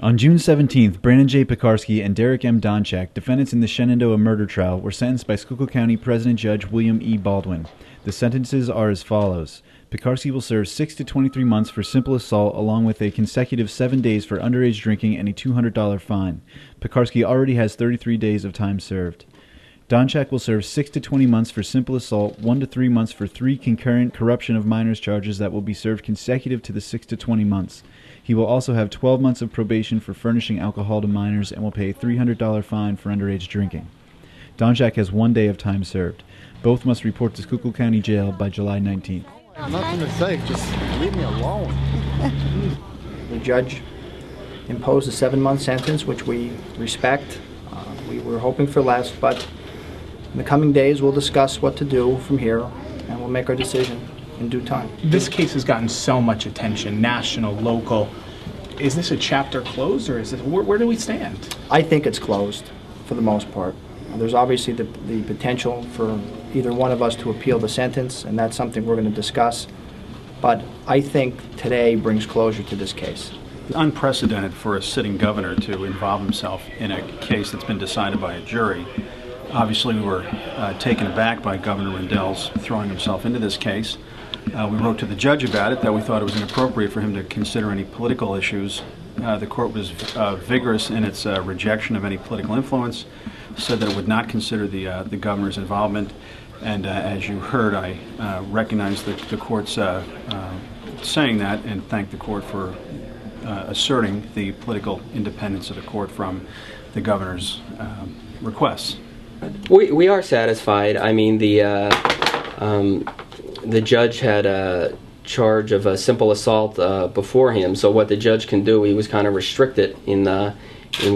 On June 17th, Brandon J. Piekarsky and Derrick M. Donchak, defendants in the Shenandoah murder trial, were sentenced by Schuylkill County President Judge William E. Baldwin. The sentences are as follows. Piekarsky will serve 6 to 23 months for simple assault, along with a consecutive 7 days for underage drinking and a $200 fine. Piekarsky already has 33 days of time served. Donchak will serve 6 to 20 months for simple assault, 1 to 3 months for 3 concurrent corruption of minors charges that will be served consecutive to the 6 to 20 months. He will also have 12 months of probation for furnishing alcohol to minors and will pay a $300 fine for underage drinking. Donchak has 1 day of time served. Both must report to Schuylkill County Jail by July 19th. Nothing to say, just leave me alone. The judge imposed a 7-month sentence, which we respect. We were hoping for less, but in the coming days we'll discuss what to do from here, and we'll make our decision in due time. This case has gotten so much attention, national, local. Is this a chapter closed, or is it, where do we stand? I think it's closed for the most part. There's obviously the potential for either one of us to appeal the sentence, and that's something we're going to discuss. But I think today brings closure to this case. Unprecedented for a sitting governor to involve himself in a case that's been decided by a jury. Obviously, we were taken aback by Governor Rendell's throwing himself into this case. We wrote to the judge about it, that we thought it was inappropriate for him to consider any political issues. The court was vigorous in its rejection of any political influence, said that it would not consider the governor's involvement, and as you heard, I recognize the court's saying that and thank the court for asserting the political independence of the court from the governor's requests. We are satisfied. I mean, the judge had a charge of a simple assault before him, so what the judge can do, he was kind of restricted in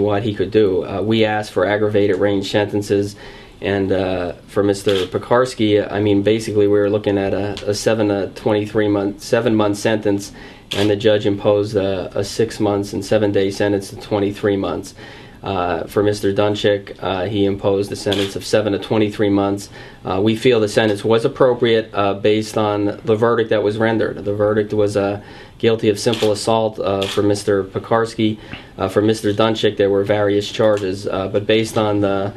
what he could do. We asked for aggravated range sentences, and for Mr. Piekarsky, I mean, basically we were looking at a 7 month sentence, and the judge imposed a 6 months and 7 day sentence to 23 months. For Mr. Donchak, he imposed a sentence of 7 to 23 months. We feel the sentence was appropriate based on the verdict that was rendered. The verdict was guilty of simple assault for Mr. Piekarsky. For Mr. Donchak, there were various charges, but based on the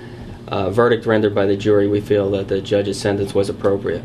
verdict rendered by the jury, we feel that the judge's sentence was appropriate.